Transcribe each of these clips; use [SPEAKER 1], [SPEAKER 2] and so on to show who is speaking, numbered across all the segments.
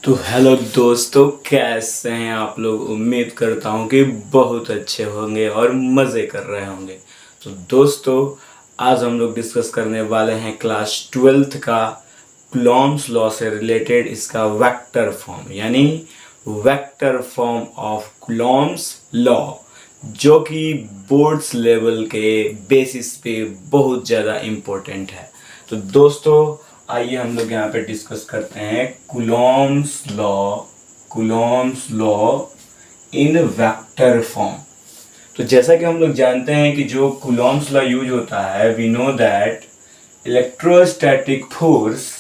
[SPEAKER 1] तो हेलो दोस्तों, कैसे हैं आप लोग। उम्मीद करता हूं कि बहुत अच्छे होंगे और मज़े कर रहे होंगे। तो दोस्तों, आज हम लोग डिस्कस करने वाले हैं क्लास 12th का कूलॉम्स लॉ से रिलेटेड इसका वेक्टर फॉर्म, यानी vector form of Coulomb's law, जो कि बोर्ड्स लेवल के बेसिस पे बहुत ज़्यादा इम्पोर्टेंट है। तो दोस्तों, आइए हम लोग यहाँ पे डिस्कस करते हैं Coulomb's law in vector form. तो जैसा कि हम लोग जानते हैं कि जो कूलॉम्स लॉ यूज होता है, we know that electrostatic force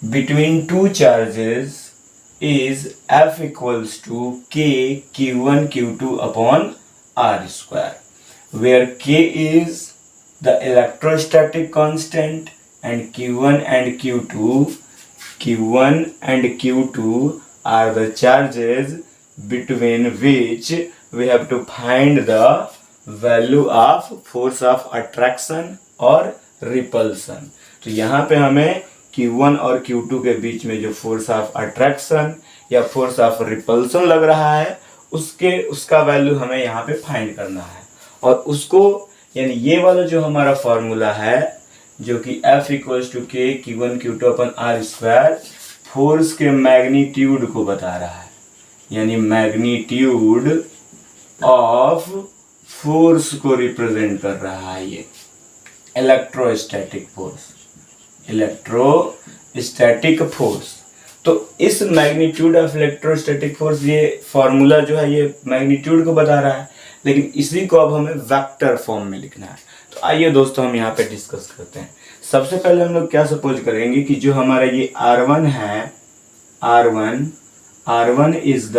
[SPEAKER 1] between two charges is F equals to K Q1 Q2 upon R square, where K is the electrostatic constant and Q1 and Q2 are the charges between which we have to find the value of force of attraction और repulsion। तो यहाँ पे हमें Q1 और Q2 के बीच में जो force of attraction या फोर्स ऑफ रिपल्सन लग रहा है उसका वैल्यू हमें यहाँ पे फाइंड करना है। और उसको, यानी ये वाला जो हमारा फॉर्मूला है, जो कि F equals to K Q1 Q2 upon R square, force के मैग्नीट्यूड को बता रहा है, यानी मैग्नीट्यूड ऑफ फोर्स को रिप्रेजेंट कर रहा है ये इलेक्ट्रोस्टैटिक फोर्स। तो इस मैग्नीट्यूड ऑफ इलेक्ट्रोस्टैटिक फोर्स, ये फॉर्मूला जो है ये मैग्नीट्यूड को बता रहा है, लेकिन इसी को अब हमें वेक्टर फॉर्म में लिखना है। तो आइए दोस्तों, हम यहाँ पे डिस्कस करते हैं। सबसे पहले हम लोग क्या सपोज करेंगे कि जो हमारा ये R1 है, R1 is the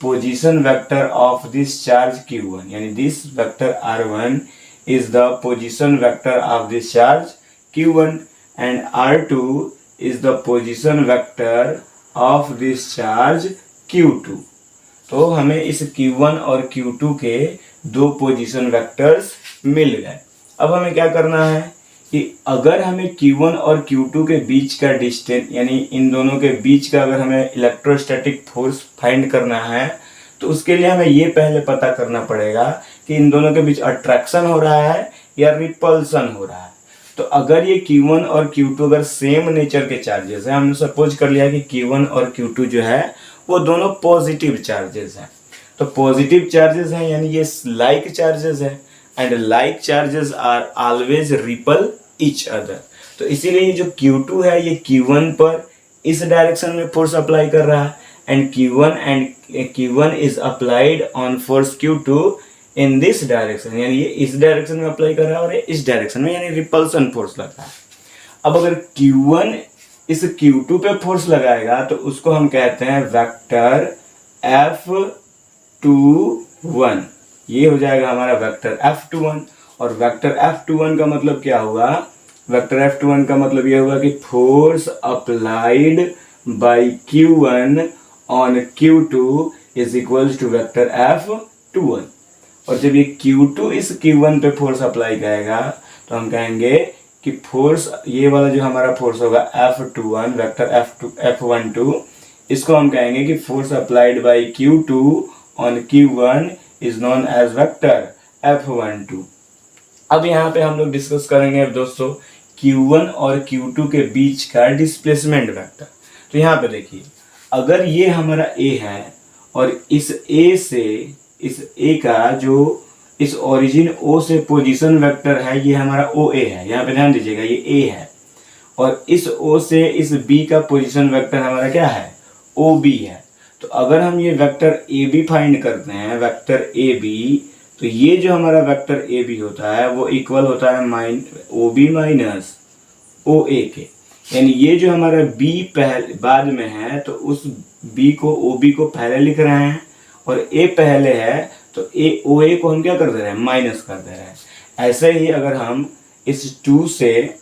[SPEAKER 1] position vector of this charge Q1, यानी this vector R1 is the position vector of this charge Q1 and R2 is the position vector of this charge Q2। तो हमें इस Q1 और Q2 के दो position vectors मिल गए। अब हमें क्या करना है कि अगर हमें Q1 और Q2 के बीच का डिस्टेंस, यानी इन दोनों के बीच का अगर हमें इलेक्ट्रोस्टैटिक फोर्स फाइंड करना है, तो उसके लिए हमें ये पहले पता करना पड़ेगा कि इन दोनों के बीच अट्रैक्शन हो रहा है या रिपल्सन हो रहा है। तो अगर ये Q1 और Q2 अगर सेम नेचर के चार्जेस हैं, हमने सपोज कर लिया कि Q1 और Q2 जो है वो दोनों पॉजिटिव चार्जेस हैं। तो पॉजिटिव चार्जेस हैं, यानी ये लाइक चार्जेस हैं, and like charges are always repel each other. तो इसीलिए ये जो Q2 है ये Q1 पर इस डायरेक्शन में फोर्स अप्लाई कर रहा है, and Q1 is applied on force Q2 in this direction, यानी ये इस डायरेक्शन में अप्लाई कर रहा है और ये इस डायरेक्शन में, यानी रिपल्सन फोर्स लग रहा है। अब अगर Q1 इस Q2 पे फोर्स लगाएगा तो उसको हम कहते हैं वेक्टर F21। ये हो जाएगा हमारा वेक्टर F21। और वेक्टर F21 का मतलब क्या हुआ? वेक्टर F21 का मतलब ये हुआ कि force applied by Q1 on Q2 is equals to vector F21। और जब ये Q2 इस Q1 पे फोर्स अप्लाई करेगा तो हम कहेंगे कि फोर्स, ये वाला जो हमारा फोर्स होगा F21, वेक्टर F12, इसको हम कहेंगे कि force applied by Q2 on Q1 is known as vector F12। अब यहाँ पे हम लोग डिस्कस करेंगे दोस्तों Q1 और Q2 के बीच का डिस्प्लेसमेंट वेक्टर। तो यहाँ पे देखिए, अगर ये हमारा A है और इस A से, इस A का जो इस ओरिजिन O से पोजीशन वेक्टर है, ये हमारा OA है। यहाँ पे ध्यान दीजिएगा, ये A है, और इस O से इस B का पोजीशन वेक्टर हमारा क्या है? OB है। तो अगर हम ये वेक्टर AB फाइंड करते हैं, वेक्टर AB, तो ये जो हमारा वेक्टर AB होता है वो इक्वल होता है OB माइनस OA के। यानी ये जो हमारा B पहले बाद में है, तो उस B को, OB को पहले लिख रहे हैं, और A पहले है तो OA को हम क्या कर दे रहे हैं? माइनस कर दे रहे हैं। ऐसे ही अगर हम इस 2 से,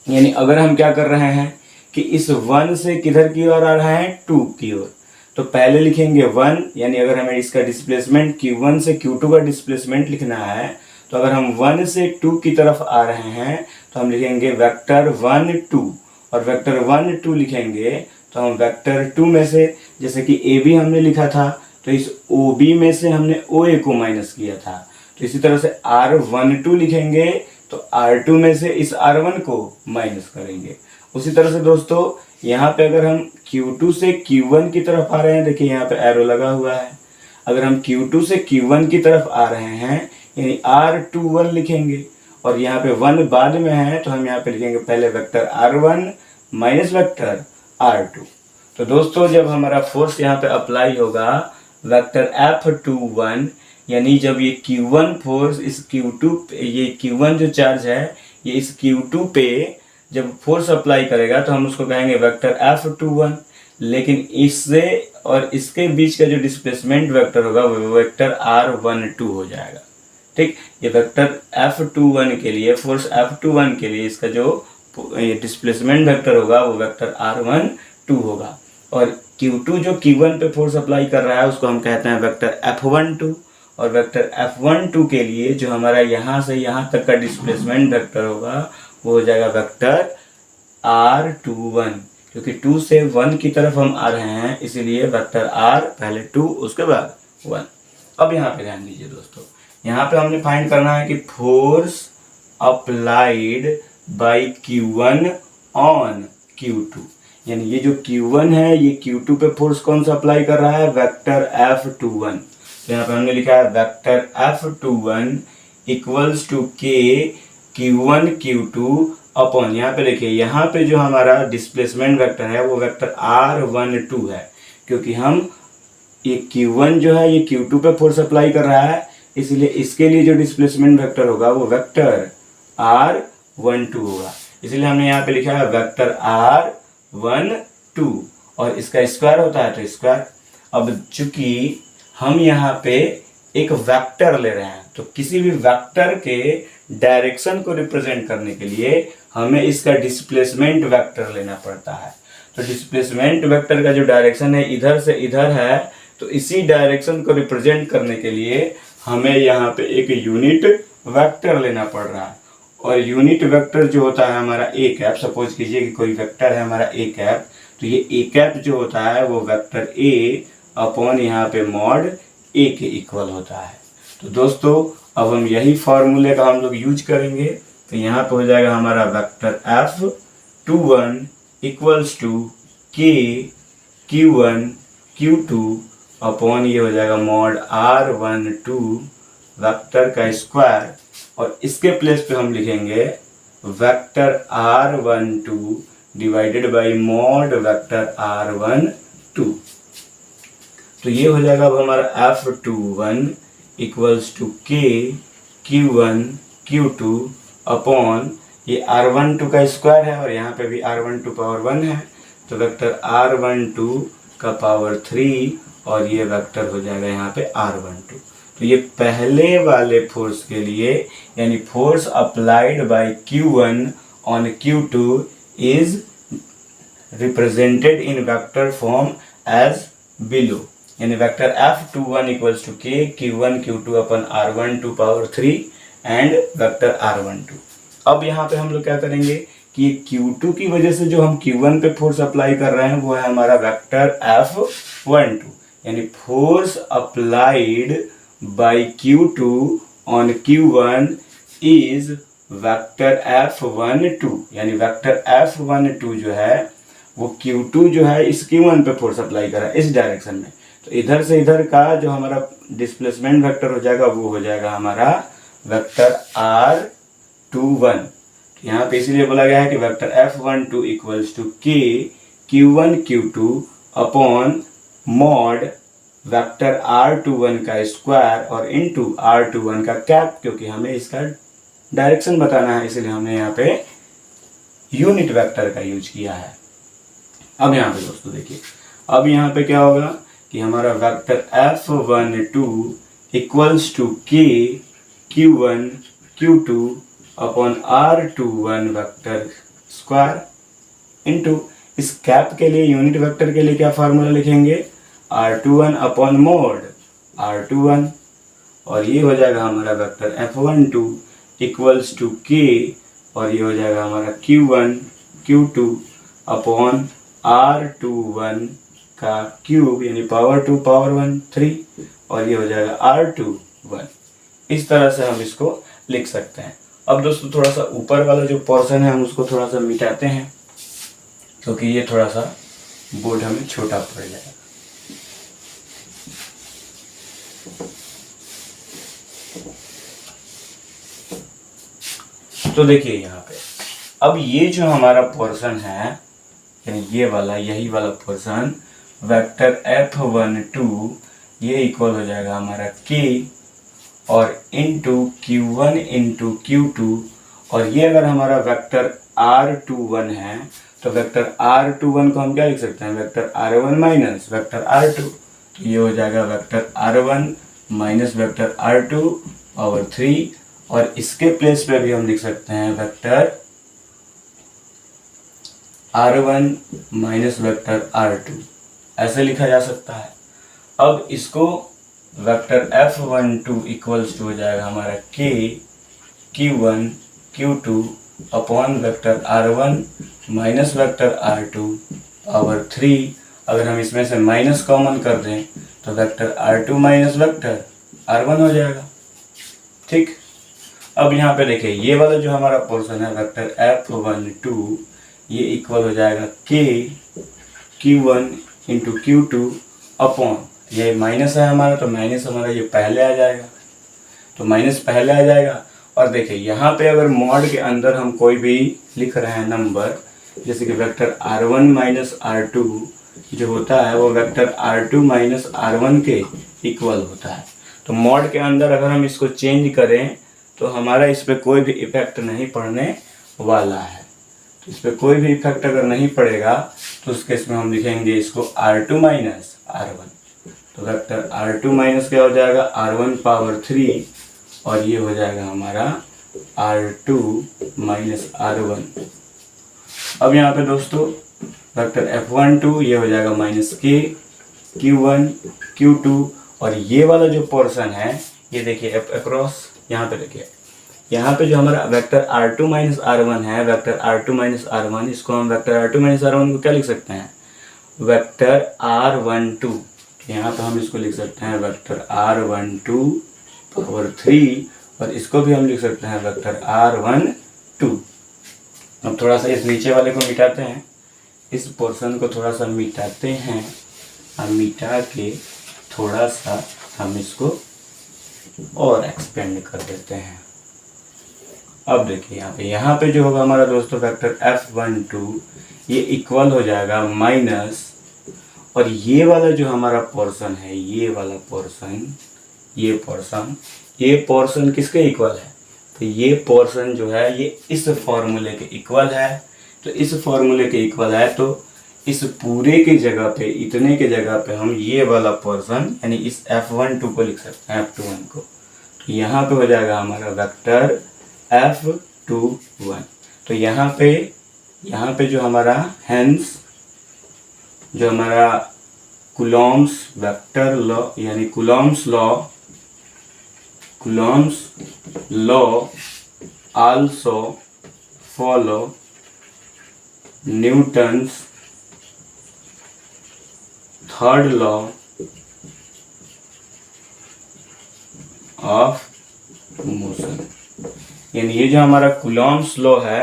[SPEAKER 1] यानी अगर हम क्या कर रहे हैं कि इस 1 से किधर की ओर आ रहा है? 2 की ओर। तो पहले लिखेंगे 1, यानी अगर हमें इसका डिस्प्लेसमेंट Q1 से Q2 का डिस्प्लेसमेंट लिखना है, तो अगर हम 1 से 2 की तरफ आ रहे हैं तो हम लिखेंगे वेक्टर 1 2, और वेक्टर 1 2 लिखेंगे तो हम वेक्टर 2 में से, जैसे कि ए बी हमने लिखा था, तो इस ओ बी में से हमने ओ ए को माइनस किया था, तो इसी तरह से R12 लिखेंगे तो R2 में से इस R1 को माइनस करेंगे। उसी तरह से दोस्तों यहाँ पे अगर हम Q2 से Q1 की तरफ आ रहे हैं, देखिए यहाँ पे एरो लगा हुआ है, अगर हम Q2 से Q1 की तरफ आ रहे हैं यानी R21 लिखेंगे, और यहाँ पे 1 बाद में है तो हम यहाँ पे लिखेंगे पहले vector R1 minus vector R2। तो दोस्तों जब हमारा फोर्स यहाँ पे अप्लाई होगा वेक्टर F21, यानी जब ये Q1 फोर्स इस Q2 पे, ये Q1 जो चार्ज है ये इस Q2 पे जब फोर्स अप्लाई करेगा तो हम उसको कहेंगे वेक्टर F21, लेकिन इससे और इसके बीच का जो डिस्प्लेसमेंट वेक्टर होगा वो वेक्टर R12 हो जाएगा। ठीक, ये वेक्टर F21 के लिए, फोर्स F21 के लिए इसका जो डिस्प्लेसमेंट वेक्टर होगा वो वेक्टर R12 होगा, और Q2 जो Q1 पे फोर्स अप्लाई कर रहा है उसको हम कहते हैं वेक्टर F12, और वेक्टर F12 के लिए जो हमारा यहाँ से यहाँ तक का डिस्प्लेसमेंट वेक्टर होगा वो हो जाएगा वेक्टर R21, क्योंकि 2 से 1 की तरफ हम आ रहे हैं इसीलिए वेक्टर R पहले 2 उसके बाद 1। अब यहाँ पे ध्यान दीजिए दोस्तों, यहाँ पे हमने फाइंड करना है कि force applied by Q1 on Q2, यानी ये जो Q1 है ये Q2 पे फोर्स कौन सा अप्लाई कर रहा है, वेक्टर F21। तो यहाँ पे हमने लिखा है vector F21 equals to K Q1 Q2 upon, यहाँ पे देखिए यहाँ पे जो हमारा डिस्प्लेसमेंट वेक्टर है वो वेक्टर R12 है, क्योंकि हम ये Q1 जो है ये Q2 पे फोर्स अप्लाई कर रहा है, इसलिए इसके लिए जो डिस्प्लेसमेंट वेक्टर होगा वो वेक्टर R12 होगा, इसलिए हमने यहाँ पे लिखा है वेक्टर R12 और इसका स्क्वायर होता है तो स्क्वायर। अब चूंकि हम यहाँ पे एक वेक्टर ले रहे हैं तो किसी भी वेक्टर के डायरेक्शन को रिप्रेजेंट करने के लिए हमें इसका डिस्प्लेसमेंट वेक्टर लेना पड़ता है। तो डिस्प्लेसमेंट वेक्टर का जो डायरेक्शन है इधर से इधर है, तो इसी डायरेक्शन को रिप्रेजेंट करने के लिए हमें यहाँ पे एक यूनिट वेक्टर लेना पड़ रहा है, और यूनिट वेक्टर जो होता है हमारा ए कैप, सपोज कीजिए कि कोई वेक्टर है हमारा ए कैप, तो ये ए कैप जो होता है वो वेक्टर ए अपॉन यहाँ पे मॉड ए के इक्वल होता है। तो दोस्तों अब हम यही फॉर्मूले का हम लोग यूज करेंगे, तो यहाँ पे हो जाएगा हमारा vector F21 equals to K Q1 Q2 upon ये हो जाएगा मॉड R12 वेक्टर का स्क्वायर, और इसके प्लेस पे हम लिखेंगे vector R12 divided by mod vector R12। तो ये हो जाएगा अब हमारा F21 equals to K Q1 Q2 upon ये R12 का स्क्वायर है और यहाँ पे भी R12 पावर 1 है, तो वेक्टर R12 का पावर 3 और ये वेक्टर हो जाएगा यहाँ पे R12। तो ये पहले वाले फोर्स के लिए यानी force applied by Q1 on Q2 is represented in vector form as below, यानी vector F21 equals to K Q1 Q2 upon R12 power 3 and vector R12। अब यहाँ पे हम लोग क्या करेंगे कि Q2 की वजह से जो हम Q1 पे फोर्स अप्लाई कर रहे हैं वो है हमारा वेक्टर F12, यानी force applied by Q2 on Q1 is vector F12, यानी वेक्टर F12 जो है वो Q2 जो है इस Q1 पे फोर्स अप्लाई कर रहा है इस डायरेक्शन में, तो इधर से इधर का जो हमारा डिस्प्लेसमेंट वेक्टर हो जाएगा वो हो जाएगा हमारा वेक्टर R21। तो यहाँ पे इसीलिए बोला गया है कि vector F12 equals to K Q1 Q2 upon mod vector R21 का स्क्वायर और इनटू R21 का कैप, क्योंकि हमें इसका डायरेक्शन बताना है इसलिए हमने यहाँ पे यूनिट वेक्टर का यूज किया है। अब यहाँ पे दोस्तों देखिए, अब यहाँ पे क्या होगा कि हमारा vector F12 equals to K Q1 Q2 upon R21 vector square into इस कैप के लिए यूनिट वेक्टर के लिए क्या फार्मूला लिखेंगे, R21 अपॉन मोड R21, और ये हो जाएगा हमारा vector F12 equals to K और ये हो जाएगा हमारा Q1 Q2 अपॉन r21 का क्यूब यानी पावर 2 पावर 1 3, और ये हो जाएगा r21। इस तरह से हम इसको लिख सकते हैं। अब दोस्तों थोड़ा सा ऊपर वाला जो पोर्शन है हम उसको थोड़ा सा मिटाते हैं, क्योंकि ये थोड़ा सा बोर्ड हमें छोटा पड़ जाएगा। तो देखिए यहाँ पे अब ये जो हमारा पोर्शन है यानी ये वाला, यही वाला पोर्शन वेक्टर F12 ये इक्वल हो जाएगा हमारा K और इंटू Q1 इंटू Q2, और ये अगर हमारा वेक्टर R21 है तो वेक्टर R21 को हम क्या लिख सकते हैं, vector R1 minus vector R2। तो ये हो जाएगा vector R1 minus vector R2 power 3, और इसके प्लेस पे भी हम लिख सकते हैं vector R1 minus vector R2, ऐसे लिखा जा सकता है। अब इसको वेक्टर F12 इक्वल्स टू हो जाएगा हमारा K Q1 Q2 upon vector R1 minus vector R2 power 3। अगर हम इसमें से माइनस कॉमन कर दें तो vector R2 minus vector R1 हो जाएगा। ठीक, अब यहाँ पे देखिए ये वाला जो हमारा पोर्शन है वेक्टर F12 ये इक्वल हो जाएगा K Q1 into Q2 upon, ये माइनस है हमारा तो माइनस हमारा ये पहले आ जाएगा, तो माइनस पहले आ जाएगा। और देखिए यहाँ पे अगर मॉड के अंदर हम कोई भी लिख रहे हैं नंबर, जैसे कि वेक्टर R1 माइनस R2 जो होता है वो वेक्टर R2 माइनस R1 के इक्वल होता है। तो मॉड के अंदर अगर हम इसको चेंज करें तो हमारा इस पर कोई भी इफेक्ट नहीं पड़ने वाला है। तो इस पर कोई भी इफेक्ट अगर नहीं पड़ेगा तो उस केस में हम लिखेंगे इसको R2 माइनस R1। तो वेक्टर R2 माइनस क्या हो जाएगा R1 पावर 3, और ये हो जाएगा हमारा R2 माइनस R1। अब यहाँ पे दोस्तों वेक्टर F12 ये हो जाएगा माइनस K Q1 Q2, और ये वाला जो पोर्शन है ये देखिए अक्रॉस यहाँ पे देखिए, यहाँ पे जो हमारा वेक्टर R2 माइनस R1 है, वेक्टर R2 माइनस R1, इसको हम वेक्टर R2 माइनस R1 को क्या लिख सकते हैं, वेक्टर R12। यहाँ पे हम इसको लिख सकते हैं वेक्टर R12 पावर 3, और इसको भी हम लिख सकते हैं वेक्टर R12। अब थोड़ा सा इस नीचे वाले को मिटाते हैं, इस पोर्शन को थोड़ा सा मिटाते हैं, और मिटा के थोड़ा सा हम इसको और एक्सपेंड कर देते हैं। अब देखिए यहाँ पे जो होगा हमारा दोस्तों वेक्टर F12 ये इक्वल हो जाएगा माइनस, और ये वाला जो हमारा पोर्शन है ये वाला पोर्शन ये पोर्शन किसके इक्वल है, तो ये पोर्शन जो है ये इस फॉर्मूले के इक्वल है। तो इस फॉर्मूले के इक्वल है तो इस पूरे की जगह पे, इतने के जगह पे हम ये वाला पोर्शन यानी इस F12 को लिख सकते हैं F21 को। तो यहाँ पे हो जाएगा हमारा वेक्टर F21। तो यहाँ पे जो हमारा हेंस जो हमारा कूलॉम्स वेक्टर लॉ यानी Coulomb's law also follow Newton's third law of motion. यानी ये जो हमारा कूलॉम्स लॉ है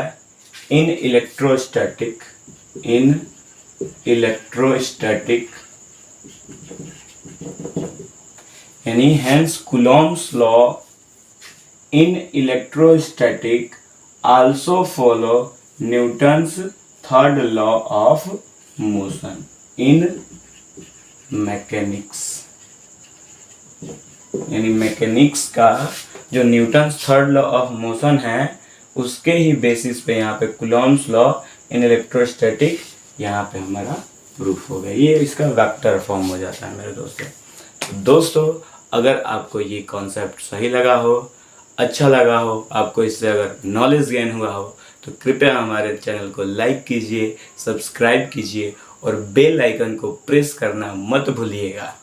[SPEAKER 1] इन इलेक्ट्रोस्टैटिक यानी hence Coulomb's law in electrostatic also follow Newton's third law of motion in mechanics. यानी मैकेनिक्स का जो Newton's third law of motion है उसके ही बेसिस पे यहाँ पे कूलॉम्स लॉ इन इलेक्ट्रोस्टैटिक यहाँ पे हमारा प्रूफ हो गया। ये इसका वेक्टर फॉर्म हो जाता है मेरे दोस्तों। तो दोस्तों अगर आपको ये कॉन्सेप्ट सही लगा हो, अच्छा लगा हो, आपको इससे अगर नॉलेज गेन हुआ हो तो कृपया हमारे चैनल को लाइक कीजिए, सब्सक्राइब कीजिए और बेल आइकन को प्रेस करना मत भूलिएगा।